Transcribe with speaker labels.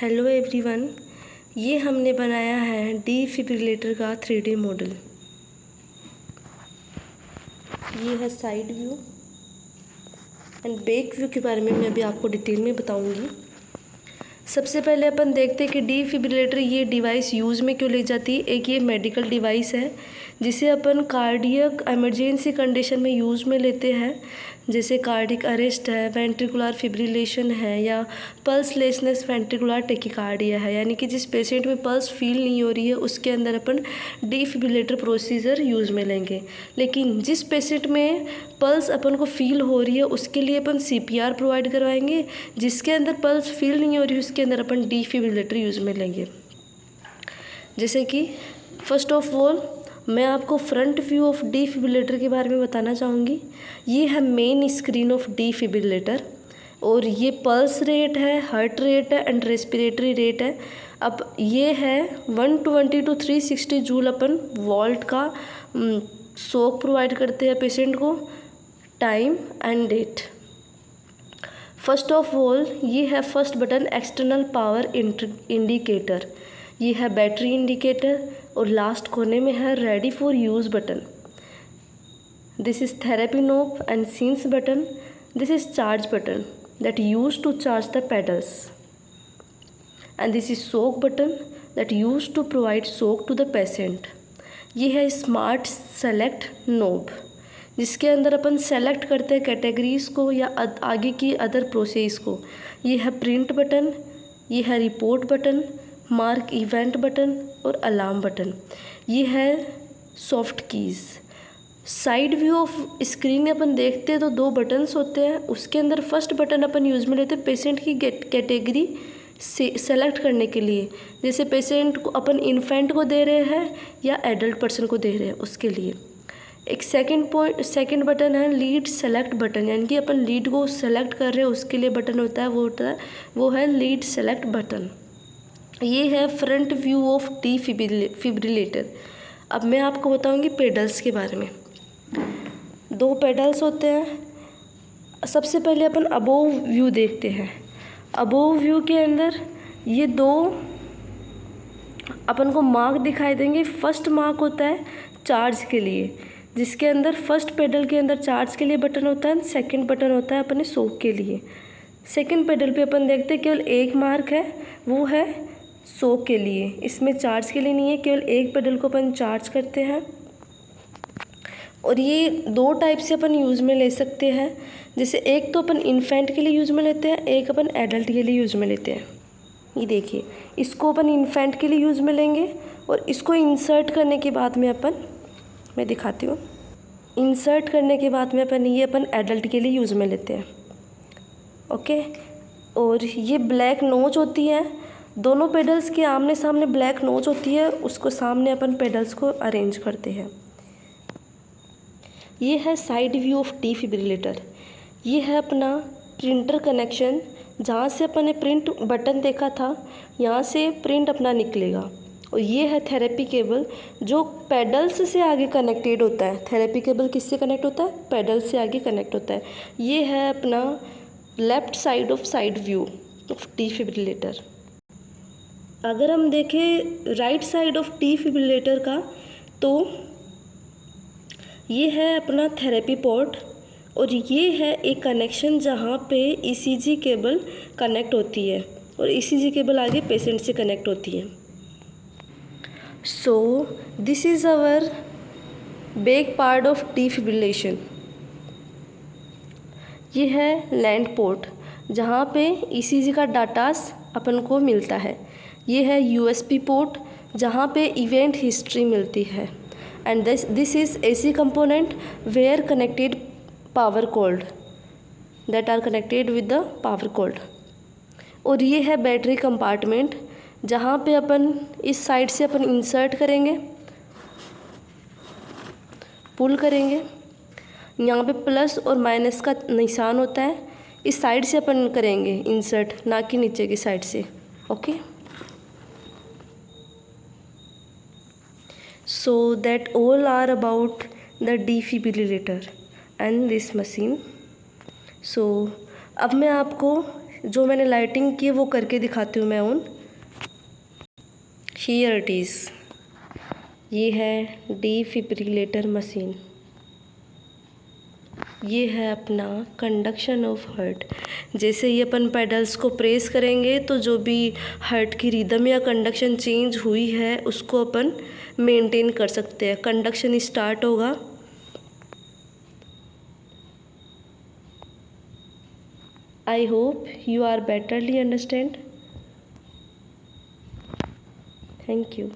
Speaker 1: Hello everyone, ये हमने बनाया है डिफिब्रिलेटर का 3D मॉडल। ये है side view and back view के बारे में मैं अभी आपको डिटेल में बताऊंगी। सबसे पहले अपन देखते हैं कि डिफिब्रिलेटर ये डिवाइस यूज़ में क्यों ली जाती है। एक ये मेडिकल डिवाइस है जिसे अपन कार्डियक इमरजेंसी कंडीशन में यूज़ में लेते हैं, जैसे कार्डिक अरेस्ट है, वेंट्रिकुलर फिब्रिलेशन है या पल्सलेसनेस वेंट्रिकुलर टेकिकार्डिया है, यानी कि जिस पेशेंट में पल्स फील नहीं हो रही है उसके अंदर अपन डिफिब्रिलेटर प्रोसीजर यूज़ में लेंगे। लेकिन जिस पेशेंट में पल्स अपन को फील हो रही है उसके लिए अपन CPR प्रोवाइड करवाएंगे। जिसके अंदर पल्स फील नहीं हो रही उसके अंदर अपन डिफिब्रिलेटर यूज़ में लेंगे। जैसे कि फर्स्ट ऑफ ऑल मैं आपको फ्रंट व्यू ऑफ डिफिब्रिलेटर के बारे में बताना चाहूँगी। ये है मेन स्क्रीन ऑफ डिफिब्रिलेटर और ये पल्स रेट है, हार्ट रेट है एंड रेस्पिरेटरी रेट है। अब ये है 120 to 360 जूल अपन वोल्ट का शॉक प्रोवाइड करते हैं पेशेंट को, time and date. First of all ये है first button external power indicator, ये है बैटरी इंडिकेटर और लास्ट कोने में है ready for use button. This is therapy knob and sync button. This is charge button that used to charge the pedals, and this is soak button that used to provide soak to the patient। ये है smart select knob जिसके अंदर अपन select करते हैं categories को या आगे की अदर प्रोसेस को। ये है प्रिंट बटन, ये है report button, mark event button और अलार्म बटन। ये है soft keys. Side view of screen अपन देखते हैं तो दो बटन्स होते हैं। उसके अंदर फर्स्ट बटन अपन यूज़ में लेते हैं पेशेंट की कैटेगरी से सेलेक्ट करने के लिए, जैसे पेशेंट को अपन इन्फेंट को दे रहे हैं या एडल्ट पर्सन को दे रहे हैं उसके लिए। एक सेकंड बटन है लीड सेलेक्ट बटन, यानी कि अपन लीड को सेलेक्ट कर रहे हैं उसके लिए बटन होता है, वो है लीड सेलेक्ट बटन। ये है फ्रंट व्यू ऑफ डिफिब्रिलेटर। अब मैं आपको बताऊँगी पेडल्स के बारे में। दो पेडल्स होते हैं। सबसे पहले अपन अबोव व्यू देखते हैं। अबोव व्यू के अंदर ये दो अपन को मार्क दिखाई देंगे। फर्स्ट मार्क होता है चार्ज के लिए, जिसके अंदर फर्स्ट पेडल के अंदर चार्ज के लिए बटन होता है, सेकंड बटन होता है अपने सोक के लिए। सेकंड पेडल पे अपन देखते हैं केवल एक मार्क है, वो है सोक के लिए, इसमें चार्ज के लिए नहीं है। केवल एक पेडल को अपन चार्ज करते हैं और ये दो टाइप से अपन यूज़ में ले सकते हैं। जैसे एक तो अपन इन्फेंट के लिए यूज़ में लेते हैं, एक अपन एडल्ट के लिए यूज़ में लेते हैं। ये देखिए, इसको अपन इन्फेंट के लिए यूज़ में लेंगे और इसको इंसर्ट करने के बाद में मैं दिखाती हूँ। इंसर्ट करने के बाद में अपन एडल्ट के लिए यूज़ में लेते हैं। ओके, और ये ब्लैक नोच होती है, दोनों पेडल्स के आमने सामने ब्लैक नोच होती है, उसको सामने अपन पेडल्स को अरेंज करते हैं। ये है साइड व्यू ऑफ डिफिब्रिलेटर। ये है अपना प्रिंटर कनेक्शन, जहाँ से अपन ने प्रिंट बटन देखा था यहाँ से प्रिंट अपना निकलेगा। और ये है थेरेपी केबल जो पेडल्स से आगे कनेक्टेड होता है। थेरेपी केबल किससे कनेक्ट होता है? पेडल से आगे कनेक्ट होता है। ये है अपना left side of side view of defibrillator. अगर हम देखें राइट साइड ऑफ डिफिब्रिलेटर का तो ये है अपना थेरेपी पोर्ट और ये है एक कनेक्शन जहाँ पे ECG केबल कनेक्ट होती है और ECG केबल आगे पेशेंट से कनेक्ट होती है। So this is our back part of defibrillation. ये है लैंड पोर्ट जहाँ पे ECG का डाटास अपन को मिलता है। ये है USB पोर्ट जहाँ पे इवेंट हिस्ट्री मिलती है। And this is AC component where connected power cord that are connected with the power cord। और ये है बैटरी कंपार्टमेंट जहाँ पे अपन इस साइड से अपन इंसर्ट करेंगे, पुल करेंगे। यहाँ पे प्लस और माइनस का निशान होता है, इस साइड से अपन करेंगे इंसर्ट, ना कि नीचे की साइड से। Okay, so that all are about the defibrillator and this machine। so अब मैं आपको जो मैंने लाइटिंग की है वो करके दिखाती हूँ मैं ऑन। हियर इट इज़, ये है डिफिब्रिलेटर मशीन। ये है अपना कंडक्शन ऑफ हार्ट। जैसे ही अपन पेडल्स को प्रेस करेंगे तो जो भी हार्ट की रिदम या कंडक्शन चेंज हुई है उसको अपन मेंटेन कर सकते हैं। कंडक्शन स्टार्ट होगा। I hope you are betterly understand. Thank you.